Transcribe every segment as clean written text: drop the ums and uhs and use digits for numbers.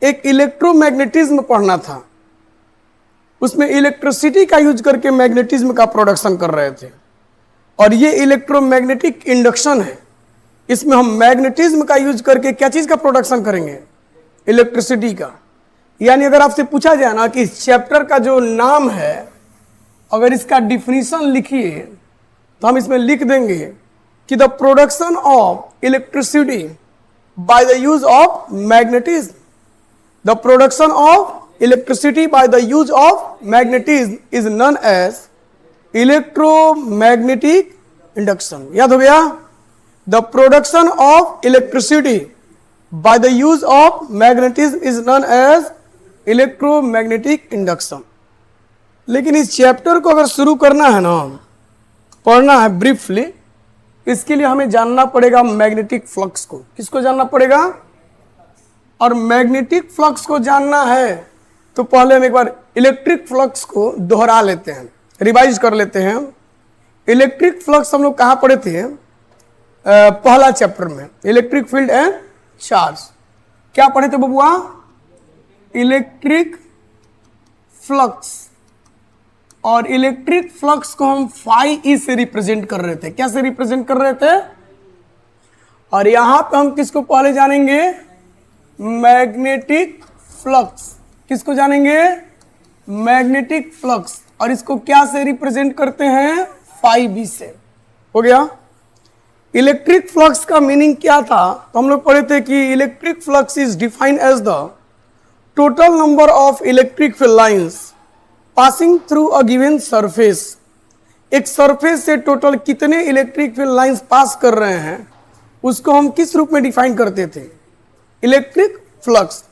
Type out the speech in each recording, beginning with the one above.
एक इलेक्ट्रोमैग्नेटिज्म पढ़ना था, उसमें इलेक्ट्रिसिटी का यूज करके मैग्नेटिज्म का प्रोडक्शन कर रहे थे। और ये इलेक्ट्रोमैग्नेटिक इंडक्शन है, इसमें हम मैग्नेटिज्म का यूज करके क्या चीज का प्रोडक्शन करेंगे? इलेक्ट्रिसिटी का। यानी अगर आपसे पूछा जाए ना कि इस चैप्टर का जो नाम है, अगर इसका डिफिनीशन लिखिए तो हम इसमें लिख देंगे कि the production of electricity by the use of magnetism. The production of electricity by the use of magnetism is known as electromagnetic induction. याद हो गया? The production of electricity by the use of magnetism is known as electromagnetic induction. लेकिन इस chapter को अगर शुरू करना है ना, पढ़ना है ब्रीफली, इसके लिए हमें जानना पड़ेगा मैग्नेटिक फ्लक्स को। किसको जानना पड़ेगा? और मैग्नेटिक फ्लक्स को जानना है तो पहले हम एक बार इलेक्ट्रिक फ्लक्स को दोहरा लेते हैं, रिवाइज कर लेते हैं। इलेक्ट्रिक फ्लक्स हम लोग कहाँ पढ़े थे? पहला चैप्टर में, इलेक्ट्रिक फील्ड एंड चार्ज। क्या पढ़े थे बबुआ? Electric flux. और इलेक्ट्रिक फ्लक्स को हम फाई ई से रिप्रेजेंट कर रहे थे। क्या से रिप्रेजेंट कर रहे थे? और यहां पे हम किसको पहले जानेंगे? Magnetic flux. किसको जानेंगे? Magnetic flux. और इसको क्या से रिप्रेजेंट करते हैं? फाई बी से। हो गया? इलेक्ट्रिक फ्लक्स का मीनिंग क्या था? तो हम लोग पढ़े थे कि electric flux is defined as the total number of electric field lines passing through a given surface. एक सरफेस से टोटल कितने इलेक्ट्रिक फील्ड लाइंस पास कर रहे हैं, उसको हम किस रूप में डिफाइन करते थे? Electric flux.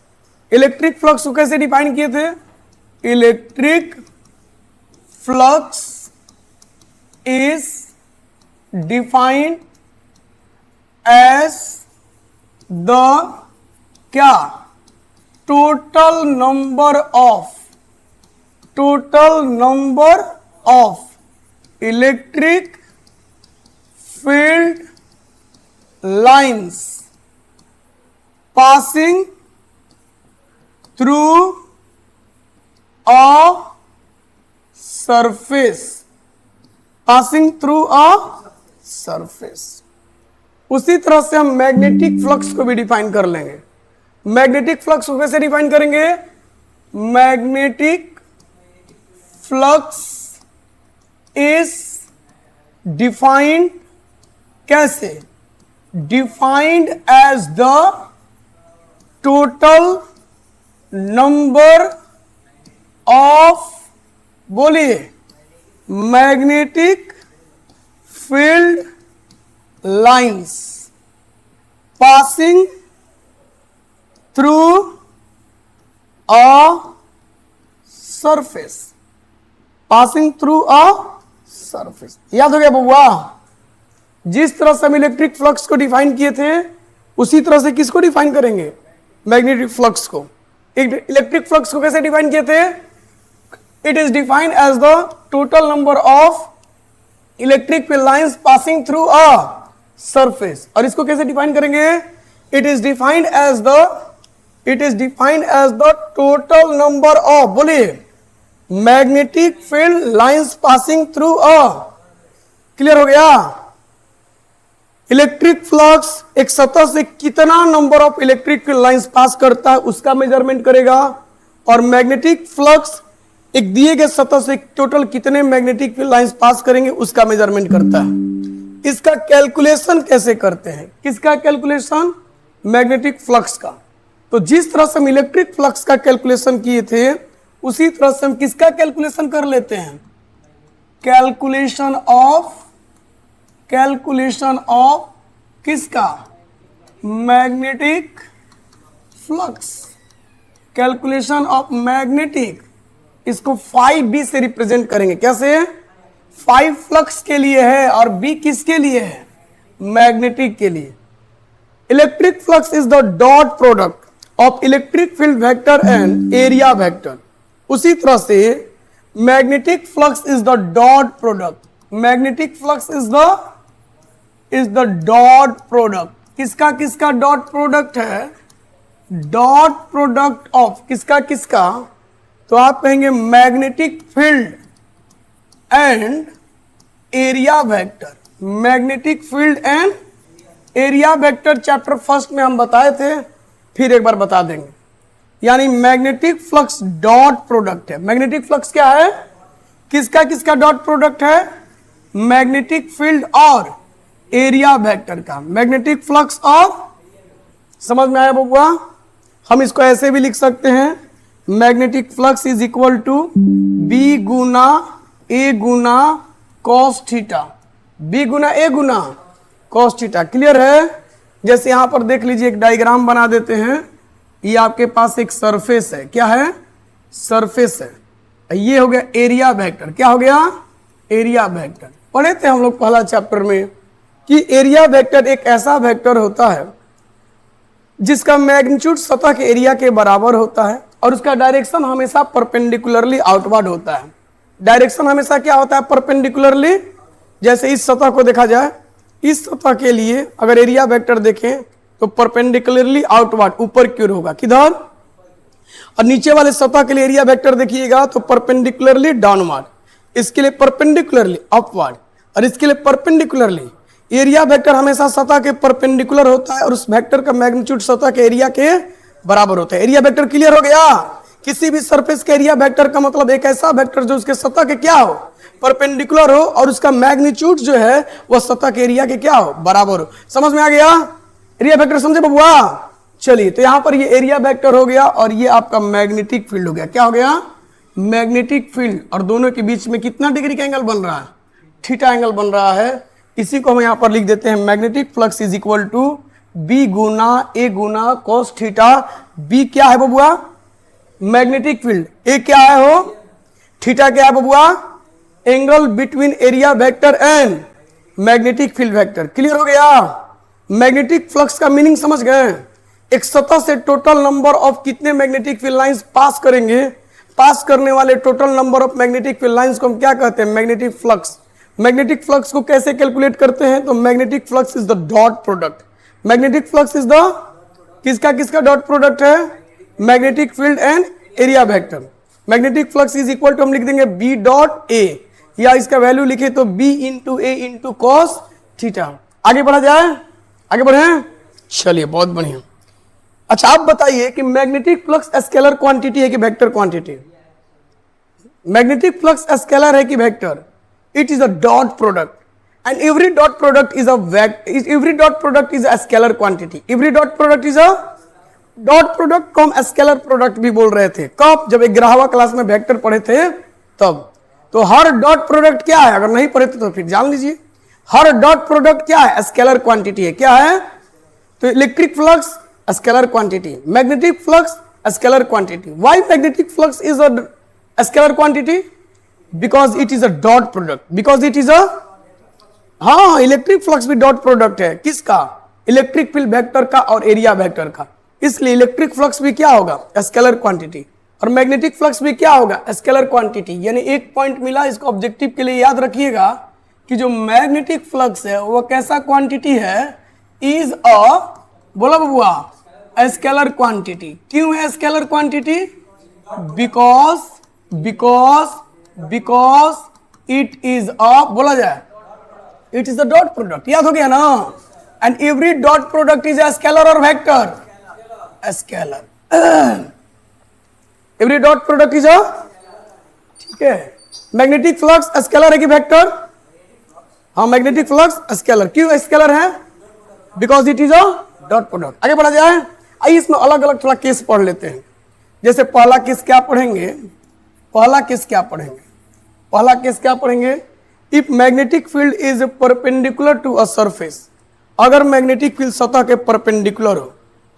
इलेक्ट्रिक फ्लक्स को कैसे डिफाइन किए थे? Electric flux is defined as the क्या? Total number of electric field lines passing through a surface, उसी तरह से हम मैग्नेटिक फ्लक्स को भी डिफाइन कर लेंगे। मैग्नेटिक फ्लक्स को कैसे डिफाइन करेंगे? मैग्नेटिक फ्लक्स इज डिफाइंड कैसे? Defined as the total number of, बोलिए, magnetic field lines passing through a surface. याद हो गया बउआ? जिस तरह से हम इलेक्ट्रिक फ्लक्स को डिफाइन किए थे, उसी तरह से किसको डिफाइन करेंगे? मैग्नेटिक फ्लक्स को। इलेक्ट्रिक फ्लक्स को कैसे डिफाइन किए थे? It is defined as the total number of electric field lines passing through a surface. और इसको कैसे डिफाइन करेंगे? It is defined as the total number of, बोलिए, magnetic field lines passing through a. Clear हो गया? Electric flux एक सतह से कितना number of electric field lines pass करता है उसका मेजरमेंट करेगा, और मैग्नेटिक फ्लक्स एक दिए गए सतह से टोटल कितने मैग्नेटिक फील्ड लाइंस पास करेंगे उसका मेजरमेंट करता है। इसका कैलकुलेशन कैसे करते हैं? किसका कैलकुलेशन? मैग्नेटिक फ्लक्स का। तो जिस तरह से हम इलेक्ट्रिक फ्लक्स का कैलकुलेशन किए थे, उसी तरह से हम किसका कैलकुलेशन कर लेते हैं? कैलकुलेशन ऑफ किसका? Magnetic flux. Calculation of magnetic, इसको 5B से रिप्रेजेंट करेंगे। कैसे? 5 फ्लक्स के लिए है और B किसके लिए है? मैग्नेटिक के लिए। Electric flux is the dot product of electric field vector and area vector. उसी तरह से magnetic flux is the dot product. Magnetic flux is the dot product. किसका डॉट प्रोडक्ट है? डॉट प्रोडक्ट ऑफ किसका किसका, तो आप कहेंगे magnetic field and area vector. Magnetic field and area vector chapter first में हम बताए थे, फिर एक बार बता देंगे। यानी मैग्नेटिक फ्लक्स डॉट प्रोडक्ट है। मैग्नेटिक फ्लक्स क्या है, किसका किसका डॉट प्रोडक्ट है, मैग्नेटिक फील्ड और एरिया वेक्टर का। मैग्नेटिक फ्लक्स और, समझ में आया बबुआ? हम इसको ऐसे भी लिख सकते हैं, magnetic flux is equal to B गुना ए गुना कॉस थीटा। बी गुना ए गुना कॉस थीटा। क्लियर है? जैसे यहां पर देख लीजिए, एक डायग्राम बना देते हैं। ये आपके पास एक सरफेस है, क्या है, सरफेस है। ये हो गया एरिया वेक्टर। क्या हो गया, एरिया वेक्टर। पढ़े थे हम लोग पहला चैप्टर में कि एरिया वेक्टर एक ऐसा वेक्टर होता है जिसका मैग्नीट्यूड सतह के एरिया के बराबर होता है और उसका डायरेक्शन हमेशा परपेंडिकुलरली आउटवर्ड होता है। डायरेक्शन हमेशा क्या होता है, परपेंडिकुलरली। जैसे इस सतह को देखा जाए, इस सतह के लिए अगर एरिया वेक्टर देखें तो परपेंडिकुलरली आउटवर्ड, ऊपर की ओर होगा। किधर? और नीचे वाले सतह के लिए एरिया वेक्टर देखिएगा तो परपेंडिकुलरली डाउनवर्ड, इसके लिए परपेंडिकुलरली अपवर्ड, और इसके लिए परपेंडिकुलरली। एरिया वेक्टर हमेशा सतह के परपेंडिकुलर होता है और उस वेक्टर का मैग्नीट्यूड सतह के एरिया के बराबर होता है। एरिया वेक्टर क्लियर हो गया? किसी भी सरफेस के एरिया वेक्टर का मतलब एक ऐसा वेक्टर जो उसके सतह के क्या हो, परपेंडिकुलर हो, और उसका मैग्नीट्यूड जो है वह सतह के एरिया के क्या हो, बराबर हो। समझ में आ गया? एरिया वेक्टर समझे बबुआ? चलिए, तो यहां पर ये एरिया वेक्टर हो गया और ये आपका मैग्नेटिक फील्ड हो गया। क्या हो गया, मैग्नेटिक फील्ड। और दोनों के बीच में कितना डिग्री का एंगल बन रहा है, थीटा एंगल बन रहा है। इसी को हम यहां पर लिख देते हैं, magnetic flux is equal to B गुना ए गुना कॉस थीटा। बी क्या है बबुआ, मैग्नेटिक फील्ड। ए क्या है हो, थीटा क्या है बबुआ, angle between area vector and magnetic field vector. Clear हो गया? मैग्नेटिक फ्लक्स का मीनिंग समझ गए? एक सतह से टोटल नंबर ऑफ कितने मैग्नेटिक फील्ड लाइंस पास करेंगे, पास करने वाले total number of magnetic field lines को हम क्या कहते हैं, मैग्नेटिक फ्लक्स। मैग्नेटिक फ्लक्स को कैसे कैलकुलेट करते हैं, तो magnetic flux is the dot product. Magnetic flux is the किसका किसका डॉट प्रोडक्ट है, magnetic field and area vector. Magnetic flux is equal to हम लिख देंगे बी डॉट ए, या इसका वैल्यू लिखे तो बी इंटू ए इंटू कॉस थीटा। आगे बढ़ा जाए, आगे बढ़े। चलिए, बहुत बढ़िया। अच्छा, आप बताइए कि मैग्नेटिक फ्लक्स स्केलर क्वांटिटी है कि vector quantity? Magnetic flux scalar है कि vector? It is a dot product, and every dot product is a every dot product is a scalar quantity. Every dot product is a dot product को हम scalar product भी बोल रहे थे। कब? जब 11वां क्लास में वेक्टर पढ़े थे तब। तो हर डॉट प्रोडक्ट क्या है, अगर नहीं पढ़े थे तो फिर जान लीजिए। हर डॉट प्रोडक्ट क्या है, स्केलर क्वांटिटी है। क्या है? तो electric flux scalar quantity, magnetic flux scalar quantity. Why magnetic flux is a scalar quantity? Because it is a dot product. Because it is अ, हाँ, इलेक्ट्रिक फ्लक्स भी डॉट प्रोडक्ट है। किसका? इलेक्ट्रिक फील्ड वेक्टर का और area vector का। इसलिए electric flux भी क्या होगा, स्केलर क्वांटिटी, और मैग्नेटिक फ्लक्स भी क्या होगा, स्केलर क्वांटिटी। यानी एक पॉइंट मिला, इसको ऑब्जेक्टिव के लिए याद रखिएगा कि जो मैग्नेटिक फ्लक्स है वह कैसा क्वांटिटी है, इज अ, बोला बबुआ, स्केलर क्वांटिटी। क्यों है scalar quantity? Because it is a, बोला जाए, it is a dot product. याद हो गया ना? And every dot product is a scalar और vector, scalar. Every dot product is a, ठीक है। मैग्नेटिक फ्लक्स स्केलर है कि वेक्टर? हाँ, मैग्नेटिक फ्लक्स स्केलर। क्यों स्केलर है? Because it is a dot product. आगे बढ़ा जाए। आइए इसमें अलग अलग थोड़ा केस पढ़ लेते हैं। जैसे पहला केस क्या पढ़ेंगे, पहला केस क्या पढ़ेंगे, पहला केस क्या पढ़ेंगे, if magnetic field is perpendicular to a surface. अगर मैग्नेटिक फील्ड सतह के परपेंडिकुलर हो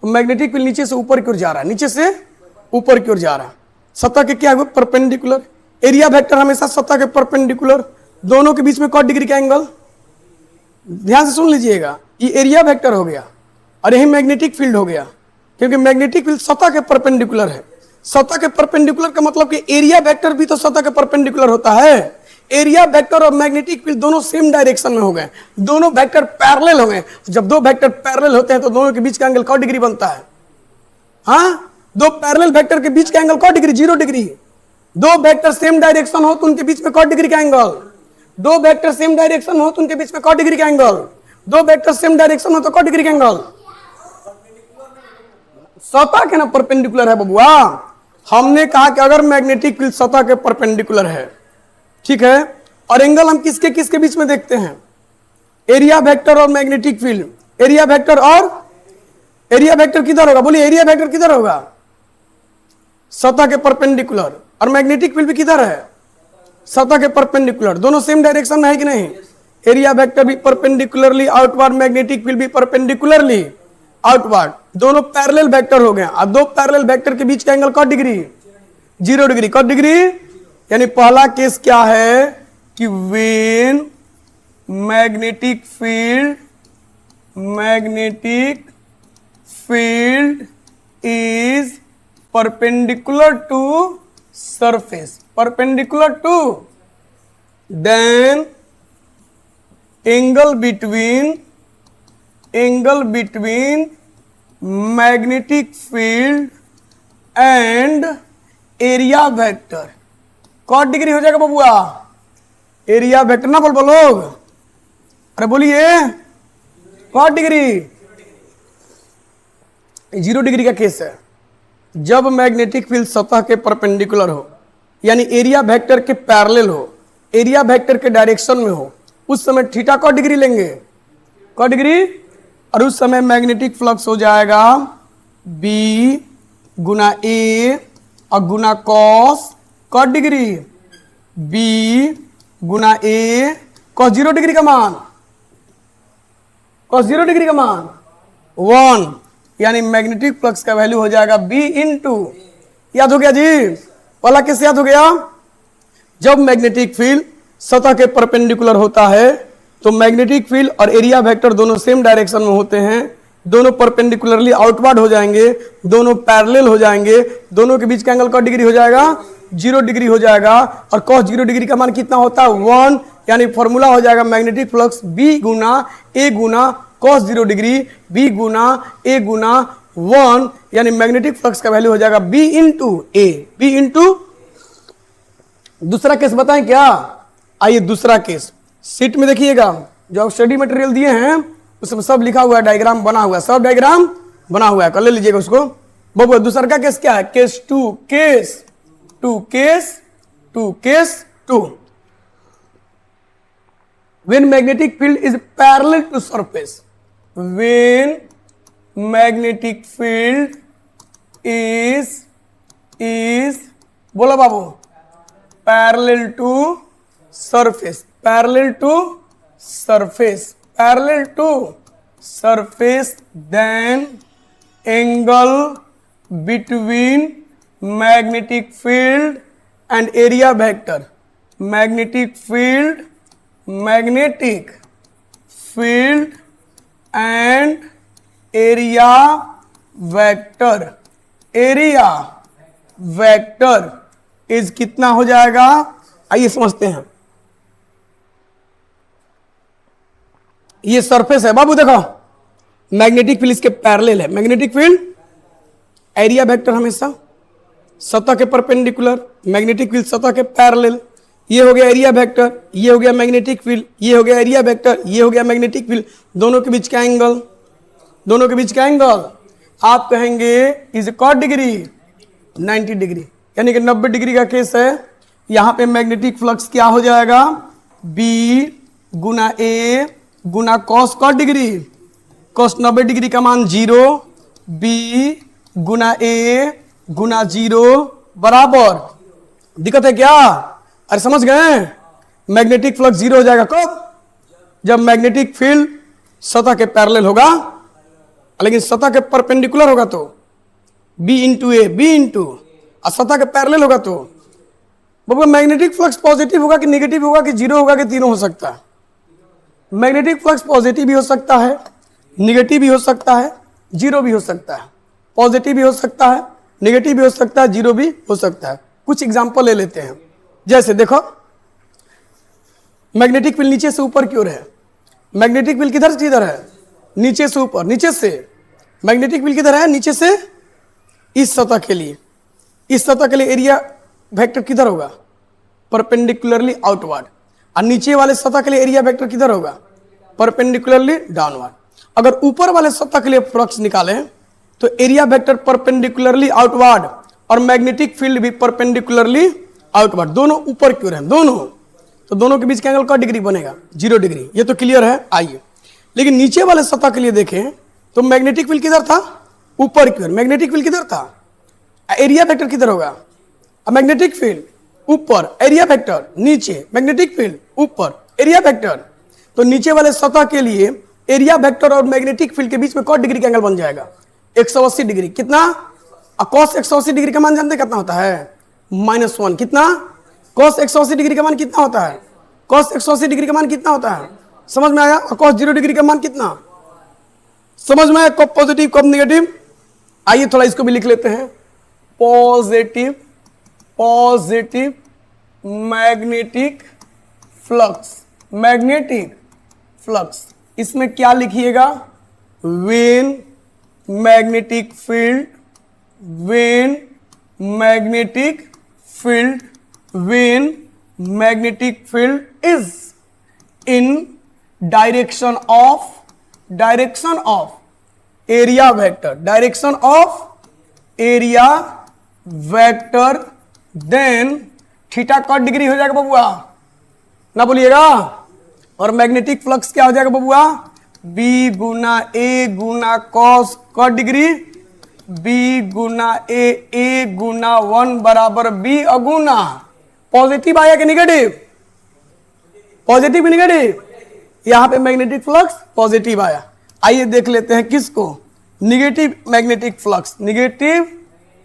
तो मैग्नेटिक फील्ड नीचे से ऊपर की ओर जा रहा है, नीचे से ऊपर की ओर जा रहा है, सतह के क्या हुए, परपेंडिकुलर। एरिया वेक्टर हमेशा सतह के परपेंडिकुलर, दोनों के बीच में कौन डिग्री का एंगल, ध्यान से सुन लीजिएगा। ये एरिया वेक्टर हो गया और यही मैग्नेटिक फील्ड हो गया, क्योंकि मैग्नेटिक फील्ड सतह के परपेंडिकुलर है। सतह के परपेंडिकुलर का मतलब कि एरिया वेक्टर भी तो सतह के परपेंडिकुलर होता है। एरिया वेक्टर और मैग्नेटिक फील्ड दोनों सेम डायरेक्शन में हो गए, दोनों वेक्टर पैरेलल हो गए। जब दो वेक्टर पैरेलल होते हैं तो दोनों के बीच का एंगल कौन डिग्री बनता है, हाँ, दो पैरेलल वेक्टर के बीच का एंगल कॉट डिग्री, 0 डिग्री। दो वेक्टर सेम डायरेक्शन हो तो उनके बीच में कॉट डिग्री का एंगल, दो वेक्टर सेम डायरेक्शन हो तो उनके बीच में कॉट डिग्री का एंगल, दो वेक्टर सेम डायरेक्शन हो तो कॉट डिग्री का एंगल। सतह के ना परपेंडिकुलर है बबुआ। हमने कहा कि अगर मैग्नेटिक फील्ड सतह के परपेंडिकुलर है, ठीक है, और एंगल हम किसके किसके बीच में देखते हैं, एरिया वेक्टर और मैग्नेटिक फील्ड। एरिया वेक्टर और एरिया वेक्टर किधर होगा, बोलिए एरिया वेक्टर किधर होगा, सतह के परपेंडिकुलर। और मैग्नेटिक फील्ड भी किधर है, सतह के परपेंडिकुलर। दोनों सेम डायरेक्शन में है कि नहीं। एरिया वेक्टर भी परपेंडिकुलरली आउटवर्ड, मैग्नेटिक फील्ड भी परपेंडिकुलरली आउटवर्ड, दोनों पैरेलल वेक्टर हो गए। अब दो पैरेलल वेक्टर के बीच का एंगल कॉट डिग्री, 0 डिग्री। कॉट डिग्री यानी पहला केस क्या है कि when magnetic field is perpendicular to surface, perpendicular to, then angle between magnetic field and area vector कॉट डिग्री हो जाएगा बबुआ। एरिया वेक्टर ना बोल लोग, अरे बोलिए कॉट डिग्री। 0 डिग्री का केस है जब मैग्नेटिक फील्ड सतह के परपेंडिकुलर हो, यानी एरिया वेक्टर के पैरेलल हो, एरिया वेक्टर के डायरेक्शन में हो, उस समय थीटा कॉट डिग्री लेंगे, कॉट डिग्री। और उस समय मैग्नेटिक फ्लक्स हो जाएगा B गुना A और गुना कॉस कॉट डिग्री, B गुना A कॉस 0 डिग्री का मान, कॉस 0 डिग्री का मान 1, यानी मैग्नेटिक फ्लक्स का वैल्यू हो जाएगा B इंटू, याद हो गया जी, पहला कैसे याद हो गया, जब मैग्नेटिक फील्ड सतह के परपेंडिकुलर होता है तो मैग्नेटिक फील्ड और एरिया वेक्टर दोनों सेम डायरेक्शन में होते हैं, दोनों परपेंडिकुलरली आउटवर्ड हो जाएंगे, दोनों पैरेलल हो जाएंगे, दोनों के बीच का एंगल कॉट डिग्री हो जाएगा, 0 डिग्री हो जाएगा। और कॉस 0 डिग्री का मान कितना होता है 1, यानी फॉर्मूला हो जाएगा मैग्नेटिक फ्लक्स B गुना A गुना कॉस 0 डिग्री, B गुना A गुना 1, यानी मैग्नेटिक फ्लक्स का वैल्यू हो जाएगा B into A, B into. दूसरा केस बताएं क्या, आइए दूसरा केस सीट में देखिएगा, जो आप स्टडी मटेरियल दिए हैं उसमें सब लिखा हुआ है, डायग्राम बना हुआ है, सब डायग्राम बना हुआ है, कर ले लीजिएगा उसको। बबुआ दूसरा का केस क्या है, case 2 when magnetic field is parallel to surface, when magnetic field is बोलो बाबू parallel to surface, parallel to surface, then angle between magnetic field and area vector, magnetic field and area vector is कितना हो जाएगा, आइए समझते हैं। ये surface है बाबू, देखो मैग्नेटिक फील्ड इसके पैरेलल है, मैग्नेटिक फील्ड एरिया वेक्टर हमेशा सतह के परपेंडिकुलर, मैग्नेटिक फील्ड सतह के पैरेलल। ये हो गया एरिया वेक्टर, ये हो गया मैग्नेटिक फील्ड, ये हो गया एरिया वेक्टर, ये हो गया मैग्नेटिक फील्ड, दोनों के बीच का एंगल, दोनों के बीच का एंगल आप कहेंगे इज कॉट डिग्री 90 डिग्री, यानी कि 90 डिग्री का केस है। यहां पे मैग्नेटिक फ्लक्स क्या हो जाएगा, B गुना A गुना कॉस कॉट डिग्री, कॉस 90 डिग्री का मान 0, B गुना A गुना 0 बराबर, दिक्कत है क्या, अरे समझ गए, मैग्नेटिक फ्लक्स 0 हो जाएगा कब, जब मैग्नेटिक फील्ड सतह के पैरेलल होगा, लेकिन सतह के परपेंडिकुलर होगा तो B into A, B into, और सतह के पैरेलल होगा तो बाबा मैग्नेटिक फ्लक्स पॉजिटिव होगा कि नेगेटिव होगा कि 0 होगा कि तीनों हो सकता है। मैग्नेटिक फ्लक्स पॉजिटिव भी हो सकता है, निगेटिव भी हो सकता है, 0 भी हो सकता है, पॉजिटिव भी हो सकता है, नेगेटिव भी हो सकता है, 0 भी हो सकता है। कुछ एग्जांपल ले लेते हैं, जैसे देखो मैग्नेटिक फील्ड नीचे से ऊपर की ओर है, मैग्नेटिक फील्ड किधर से किधर है, नीचे से ऊपर, नीचे से मैग्नेटिक फील्ड किधर है, नीचे से इस सतह के लिए, इस सतह के लिए एरिया वेक्टर किधर होगा? Perpendicularly outward. और नीचे वाले सतह के लिए एरिया वेक्टर किधर होगा? Perpendicularly downward. अगर ऊपर वाले सतह के लिए फ्लक्स निकालें तो एरिया वेक्टर परपेंडिकुलरली आउटवर्ड और मैग्नेटिक फील्ड भी परपेंडिकुलरली आउटवर्ड, दोनों ऊपर की ओर है दोनों, तो दोनों के बीच का एंगल का डिग्री बनेगा? 0 डिग्री। ये तो क्लियर है। आइए, लेकिन नीचे वाले सतह के लिए देखें तो मैग्नेटिक फील्ड किधर था? ऊपर की ओर। मैग्नेटिक फील्ड किधर था? एरिया वेक्टर किधर होगा? मैग्नेटिक फील्ड ऊपर, एरिया वेक्टर नीचे, मैग्नेटिक फील्ड ऊपर, एरिया वेक्टर। तो नीचे वाले सतह के लिए एरिया वेक्टर और मैग्नेटिक फील्ड के बीच में कौन डिग्री का एंगल बन जाएगा? 180 डिग्री। कितना? कॉस 180 डिग्री का मान जानते कितना होता है? -1। कितना? कॉस 180 डिग्री का मान कितना होता है? कॉस 180 डिग्री का मान कितना होता है? समझ में आया? कॉस 0 डिग्री का मान कितना? समझ में आया? कब पॉजिटिव कब नेगेटिव? आइए थोड़ा इसको भी लिख लेते हैं। Positive, positive magnetic flux, magnetic flux. इसमें क्या लिखिएगा? When magnetic field, when magnetic field, when magnetic field is in direction of area vector, direction of area vector, then theta कॉट डिग्री हो जाएगा बबुआ, ना बोलिएगा। और मैग्नेटिक फ्लक्स क्या हो जाएगा बबुआ? बी गुना ए गुना कॉस कॉट डिग्री, बी गुना ए गुना 1 बराबर बी अगुना। पॉजिटिव आया कि निगेटिव? Positive negative? यहां पे मैग्नेटिक फ्लक्स पॉजिटिव आया। आइए देख लेते हैं किसको? Negative magnetic flux, negative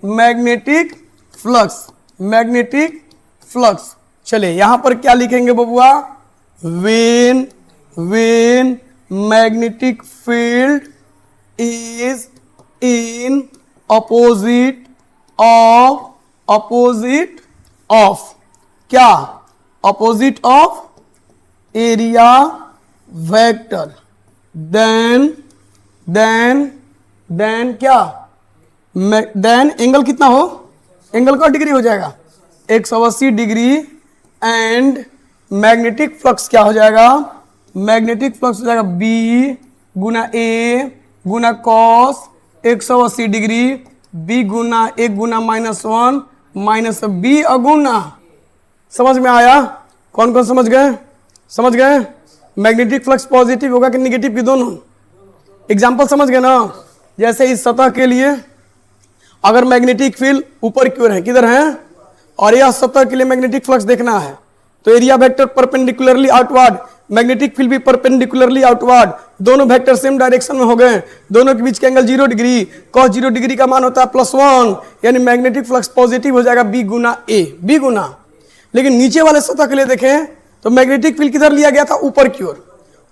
magnetic flux, magnetic flux. चलिए यहां पर क्या लिखेंगे बबुआ? When magnetic field is in opposite of क्या? Opposite of area vector, then क्या? देन एंगल कितना हो? एंगल का डिग्री हो जाएगा 180 डिग्री। एंड मैग्नेटिक फ्लक्स क्या हो जाएगा? मैग्नेटिक फ्लक्स हो जाएगा बी गुना ए गुना कॉस 180 डिग्री, बी गुना ए गुना -1 माइनस बी अगुना। समझ में आया? कौन कौन समझ गए? समझ गए? मैग्नेटिक फ्लक्स पॉजिटिव होगा कि निगेटिव की? दोनों। एग्जाम्पल समझ गए ना? जैसे इस सतह के लिए अगर मैग्नेटिक फील्ड ऊपर की ओर है, किधर है? और यह सतह के लिए मैग्नेटिक फ्लक्स देखना है तो area vector perpendicularly outward, magnetic field भी परपेंडिकुलरली आउटवर्ड, दोनों वेक्टर सेम डायरेक्शन में हो गए, दोनों के बीच का एंगल 0 डिग्री, cos 0 डिग्री का मान होता है +1, यानी मैग्नेटिक फ्लक्स पॉजिटिव हो जाएगा बी गुना ए, बी गुना। लेकिन नीचे वाले सतह के लिए देखें तो मैग्नेटिक फील्ड किधर लिया गया था? ऊपर की ओर,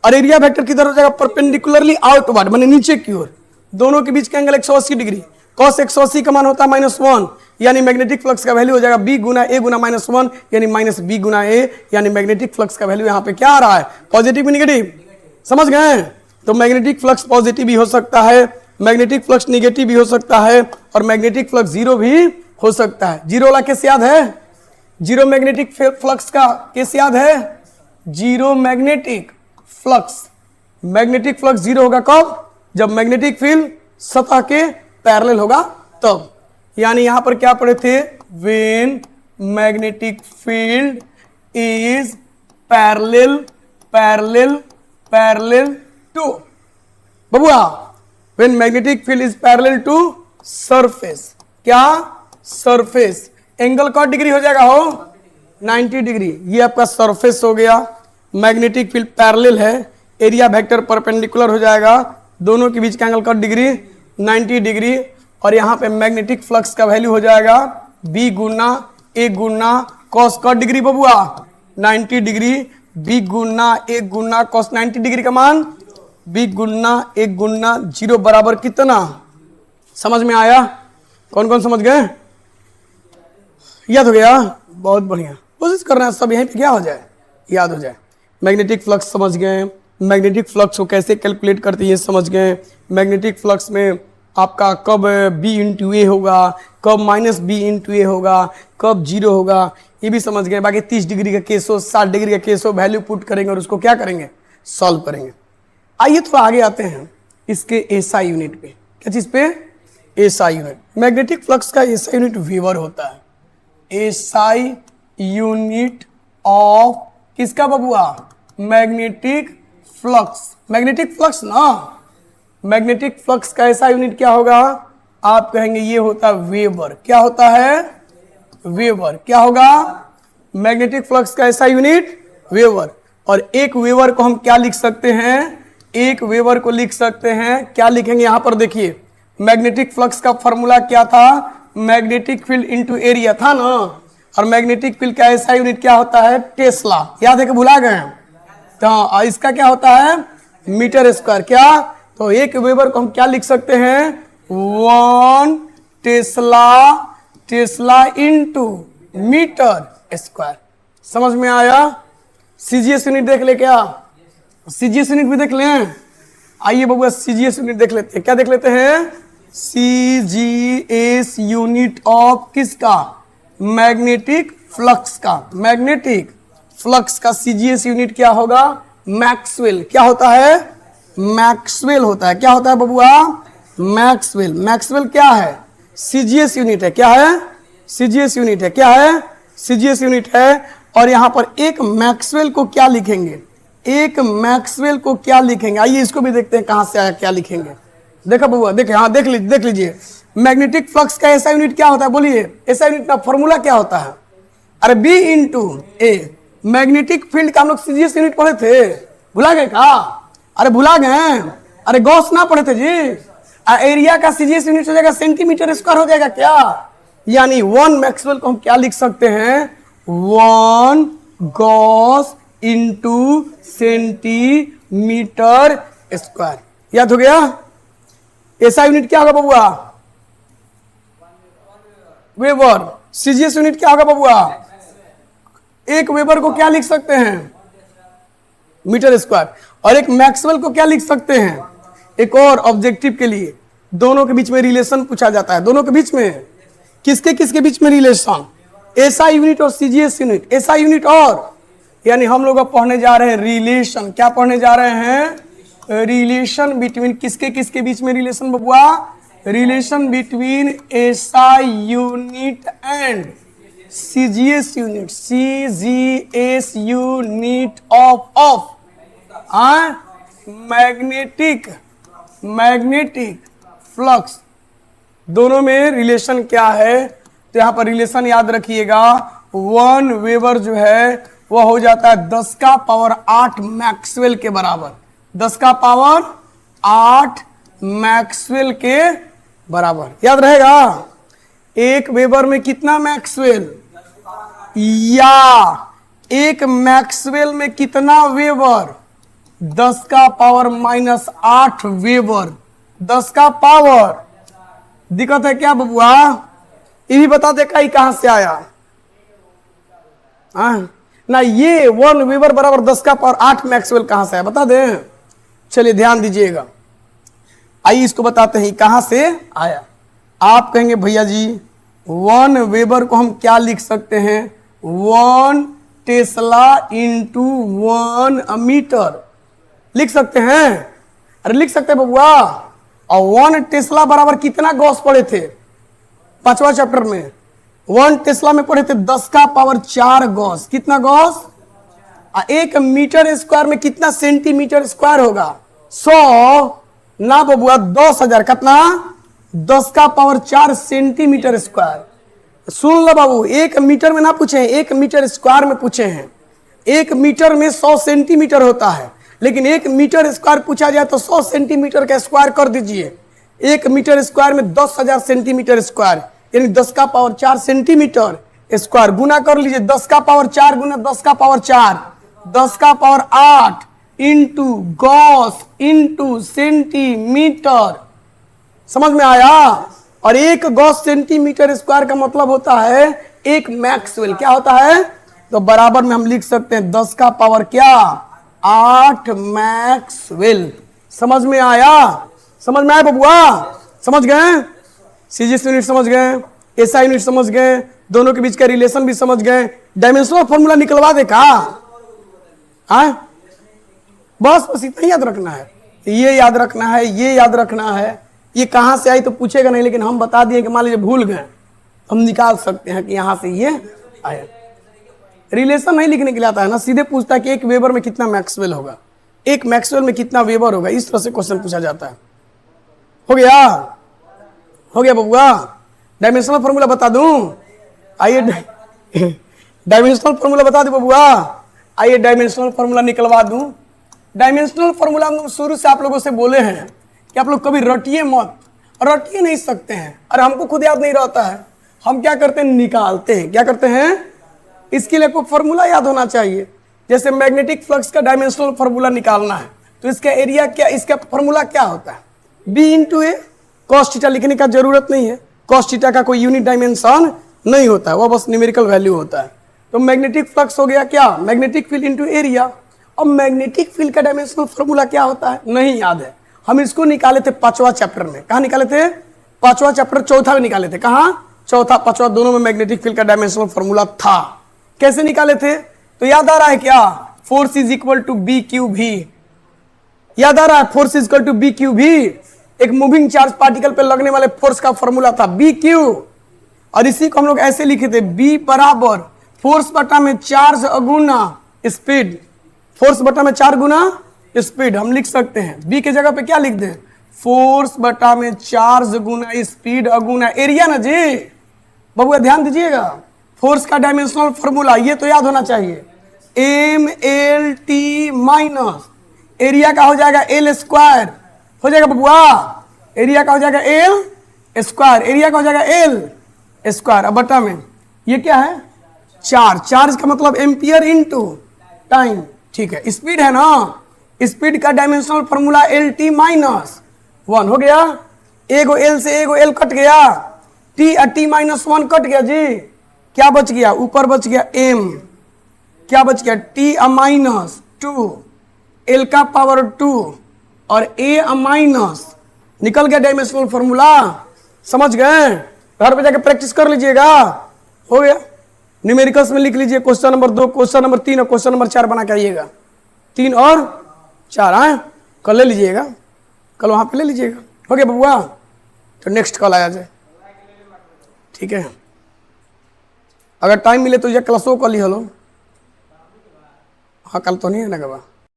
और एरिया वेक्टर किधर हो जाएगा? परपेंडिकुलरली आउटवर्ड, माने नीचे की ओर। दोनों के बीच का एंगल 180 डिग्री, cos 180 का मान होता है -1, यानी मैग्नेटिक फ्लक्स का वैल्यू हो जाएगा बी गुना ए गुना -1, यानी माइनस बी गुना ए, यानी मैग्नेटिक फ्लक्स का वैल्यू यहाँ पे क्या आ रहा है? पॉजिटिव भी निगेटिव? समझ गए? तो मैग्नेटिक फ्लक्स पॉजिटिव भी हो सकता है, मैग्नेटिक फ्लक्स निगेटिव भी हो सकता है, और मैग्नेटिक फ्लक्स 0 भी हो सकता है। 0 वाला केस याद है? 0 मैग्नेटिक फ्लक्स का केस याद है? 0 मैग्नेटिक फ्लक्स, मैग्नेटिक फ्लक्स 0 होगा कब? जब मैग्नेटिक फील्ड सतह के पैरेलल होगा तब। यानी यहां पर क्या पढ़े थे? When magnetic field is parallel to बबुआ, when magnetic field is parallel to surface, क्या? सरफेस। एंगल का डिग्री हो जाएगा हो 90 डिग्री। ये आपका सरफेस हो गया, मैग्नेटिक फील्ड पैरेलल है, एरिया वेक्टर परपेंडिकुलर हो जाएगा, दोनों के बीच का एंगल का डिग्री 90 डिग्री, और यहाँ पे मैग्नेटिक फ्लक्स का वैल्यू हो जाएगा बी गुना ए गुना कॉस का डिग्री बबुआ 90 डिग्री, बी गुना ए गुना कॉस 90 डिग्री का मान बी गुना ए गुना 0 बराबर कितना? समझ में आया? कौन कौन समझ गए? याद हो गया? बहुत बढ़िया, कोशिश करना है सब यहीं पे क्या हो जाए, याद हो जाए। मैग्नेटिक फ्लक्स समझ गए, मैग्नेटिक फ्लक्स को कैसे कैलकुलेट करते हैं समझ गए, मैग्नेटिक फ्लक्स में आपका कब b इंटू ए होगा, कब माइनस b इंटू ए होगा, कब जीरो होगा, ये भी समझ गए। बाकी 30 डिग्री का केस हो, 60 डिग्री का केस हो, वैल्यू पुट करेंगे और उसको क्या करेंगे, सॉल्व करेंगे। आइए थोड़ा आगे आते हैं इसके एसआई यूनिट पे। क्या चीज पे, एसआई यूनिट। मैग्नेटिक फ्लक्स का एसआई यूनिट वेबर होता है। एसआई यूनिट ऑफ किसका बबुआ, मैग्नेटिक फ्लक्स। मैग्नेटिक फ्लक्स ना, मैग्नेटिक फ्लक्स का ऐसा यूनिट क्या होगा, आप कहेंगे ये होता है वेबर। क्या होता है, वेबर। क्या होगा, मैग्नेटिक फ्लक्स का ऐसा यूनिट वेबर। और एक वेबर को हम क्या लिख सकते हैं, एक वेबर को लिख सकते हैं, क्या लिखेंगे यहां पर देखिए, मैग्नेटिक फ्लक्स का फॉर्मूला क्या था, मैग्नेटिक फील्ड इनटू एरिया था ना। और मैग्नेटिक फील्ड का ऐसा यूनिट क्या होता है, टेस्ला। याद है कि भुला गए, तो इसका क्या होता है, मीटर स्क्वायर। क्या, तो एक वेबर को हम क्या लिख सकते हैं, 1 tesla, tesla into metre square. समझ में आया। सीजीएस यूनिट देख ले, क्या सीजीएस यूनिट भी देख लें। आइए बबुआ सीजीएस यूनिट देख लेते हैं। क्या देख लेते हैं, सीजीएस यूनिट ऑफ किसका, मैग्नेटिक फ्लक्स का। मैग्नेटिक फ्लक्स का सीजीएस यूनिट क्या होगा, मैक्सवेल। क्या होता है, मैक्सवेल होता है। क्या होता है बबुआ, मैक्सवेल। मैक्सवेल क्या है, सीजीएस यूनिट है। क्या है, सीजीएस यूनिट है। क्या है, सीजीएस यूनिट है। और यहां पर एक मैक्सवेल को क्या लिखेंगे, एक मैक्सवेल को क्या लिखेंगे। आइए इसको भी देखते हैं कहां से आया, क्या लिखेंगे। देखो बबुआ, देखे, हाँ देख लीजिए। मैग्नेटिक फ्लक्स का ऐसा यूनिट क्या होता है, बोलिए ऐसा यूनिट का फॉर्मूला क्या होता है। अरे बी इंटू ए। मैग्नेटिक फील्ड का हम लोग सीजीएस यूनिट पढ़े थे, भुला गए का, अरे भुला गए, अरे गॉस ना पढ़े थे जी। एरिया का सीजीएस यूनिट हो जाएगा सेंटीमीटर स्क्वायर हो जाएगा। क्या, यानी 1 मैक्सवेल को हम क्या लिख सकते हैं, 1 गॉस इंटू सेंटीमीटर स्क्वायर। याद हो गया। ऐसा यूनिट क्या होगा बबुआ, वेबर। सीजीएस यूनिट क्या होगा बबुआ, एक वेबर को क्या लिख सकते हैं, मीटर स्क्वायर। और एक मैक्सवेल को क्या लिख सकते हैं, एक और ऑब्जेक्टिव के लिए दोनों के बीच में रिलेशन पूछा जाता है। दोनों के बीच में किसके किसके बीच में रिलेशन, एसआई यूनिट और सीजीएस यूनिट। एसआई यूनिट और, यानी हम लोग अब पढ़ने जा रहे हैं रिलेशन। क्या पढ़ने जा रहे हैं, रिलेशन बिटवीन किसके किसके बीच में रिलेशन बबुआ, relation between SI unit and CGS unit. CGS unit of magnetic flux, दोनों में रिलेशन क्या है। तो यहां पर रिलेशन याद रखिएगा, 1 वेबर जो है वह हो जाता है 10 का पावर 8 मैक्सवेल के बराबर। 10 का पावर 8 मैक्सवेल के बराबर। याद रहेगा, एक वेबर में कितना मैक्सवेल, या एक मैक्सवेल में कितना वेबर, 10 का पावर -8 वेबर। 10 का पावर, दिक्कत है क्या बबुआ, ये भी बता दे कहां से आया। ना ये 1 वेबर बराबर 10 का पावर 8 मैक्सवेल कहां से आया, बता दें। चलिए ध्यान दीजिएगा, आइए इसको बताते हैं कहां से आया। आप कहेंगे भैया जी 1 वेबर को हम क्या लिख सकते हैं, 1 टेस्ला इंटू 1 मीटर लिख सकते हैं। अरे लिख सकते हैं बबुआ। और 1 टेस्ला बराबर कितना गॉस पढ़े थे 5वां चैप्टर में, 1 टेस्ला में पढ़े थे 10 का पावर 4 गॉस। कितना गॉस, 1 मीटर स्क्वायर में कितना सेंटीमीटर स्क्वायर होगा, 100 ना बबुआ 10,000। कितना, 10 का पावर 4 सेंटीमीटर स्क्वायर। सुन लो बाबू, 1 मीटर में ना पूछे, 1 मीटर स्क्वायर में पूछे हैं। 1 मीटर में 100 सेंटीमीटर होता है, लेकिन 1 मीटर स्क्वायर पूछा जाए तो 100 सेंटीमीटर का स्क्वायर कर दीजिए। 1 मीटर स्क्वायर में 10,000 सेंटीमीटर स्क्वायर, यानी 10 का पावर 4 सेंटीमीटर स्क्वायर। गुना कर लीजिए, 10 का पावर 4 गुना 10 का पावर 4, 10 का power 8 into Gauss into centimetre. समझ में आया। और 1 गॉस सेंटीमीटर स्क्वायर का मतलब होता है 1 मैक्सवेल। क्या होता है, तो बराबर में हम लिख सकते हैं 10 का पावर क्या 8 मैक्सवेल। समझ में आया, समझ में आया बबुआ। समझ गए? सीजीएस यूनिट समझ गए, एसआई यूनिट समझ गए, दोनों के बीच का रिलेशन भी समझ गए। डायमेंशनल फॉर्मूला निकलवा दे का? बस इतना याद रखना है, ये याद रखना है, ये याद रखना है। ये कहाँ से आई तो पूछेगा नहीं, लेकिन हम बता दिए कि मान लीजिए भूल गए, हम निकाल सकते हैं कि यहाँ से ये आया। रिलेशन नहीं लिखने के लिए आता है ना, सीधे पूछता है कि एक वेबर में कितना मैक्सवेल होगा, एक मैक्सवेल में कितना वेबर होगा, इस तरह से क्वेश्चन पूछा जाता है। हो गया? हो गया बबुआ? डायमेंशनल फॉर्मूला बता दूं? आइए डायमेंशनल फॉर्मूला बता दे बबुआ। आइए डायमेंशनल फॉर्मूला निकलवा दूं। डायमेंशनल फॉर्मूला हम शुरू से आप लोगों से बोले हैं कि आप लोग कभी रटिए मत, रटिए नहीं सकते हैं। अरे हमको खुद याद नहीं रहता है, हम क्या करते हैं, निकालते हैं। क्या करते हैं? इसके लिए कोई फॉर्मूला याद होना चाहिए। जैसे मैग्नेटिक फ्लक्स का डायमेंशनल फॉर्मूला निकालना है तो इसका एरिया क्या, इसका फॉर्मूला क्या होता है? बी इंटू ए। कॉस थीटा लिखने का जरूरत नहीं है, कॉस थीटा का कोई यूनिट डायमेंशन नहीं होता है, वह बस न्यूमेरिकल वैल्यू होता है। तो मैग्नेटिक फ्लक्स हो गया क्या, मैग्नेटिक फील्ड इंटू एरिया। अब मैग्नेटिक फील्ड का डायमेंशनल फॉर्मूला क्या होता है, नहीं याद है। हम इसको निकाले थे 5वां चैप्टर में। कहाँ निकाले थे? 5वां चैप्टर, चौथा में निकाले थे। कहाँ? चौथा 5वां दोनों में मैग्नेटिक फील्ड का डायमेंशनल फॉर्मूला था। कैसे निकाले थे तो याद आ रहा है क्या? Force is equal to B Q V. याद आ रहा है? Force is equal to B Q V एक मूविंग चार्ज पार्टिकल पे लगने वाले फोर्स का फॉर्मूला था, बी क्यू। और इसी को हम लोग ऐसे लिखे थे, बी बराबर फोर्स बटा में चार्ज अगुना स्पीड। फोर्स बटा में 4 गुना स्पीड हम लिख सकते हैं। बी के जगह पे क्या लिख दें? फोर्स बटा में चार्ज गुना स्पीड अगुना एरिया ना जी। बबुआ ध्यान दीजिएगा, फोर्स का डायमेंशनल फॉर्मूला ये तो याद होना चाहिए, M L T minus area का हो जाएगा एल स्क्वायर। हो जाएगा बबुआ? एरिया का हो जाएगा एल स्क्वायर, एरिया का हो जाएगा एल स्क्वायर। अब बटा में ये क्या है? चार्ज। चार्ज का मतलब एम्पियर इनटू टाइम। ठीक है, स्पीड है ना, स्पीड का dimensional formula L T minus 1। हो गया? एगो एल से एगो एल कट गया, टी और टी माइनस 1 कट गया जी। क्या बच गया? ऊपर बच गया एम। क्या बच गया? टी माइनस 2, एल का पावर 2 और ए माइनस। निकल गया डायमेंशनल फॉर्मूला। समझ गए? घर पे जाके प्रैक्टिस कर लीजिएगा। हो गया? न्यूमेरिकल्स में लिख लीजिए क्वेश्चन नंबर 2, क्वेश्चन नंबर 3 और क्वेश्चन नंबर 4 बना के आइएगा। 3 और 4 आए कल ले लीजिएगा, कल वहां पे ले लीजिएगा। हो गया बबुआ? तो नेक्स्ट कल आया जाए, ठीक है? अगर टाइम मिले तो ये क्लासों कल ही हलो। हाँ कल तो नहीं है ना गवा।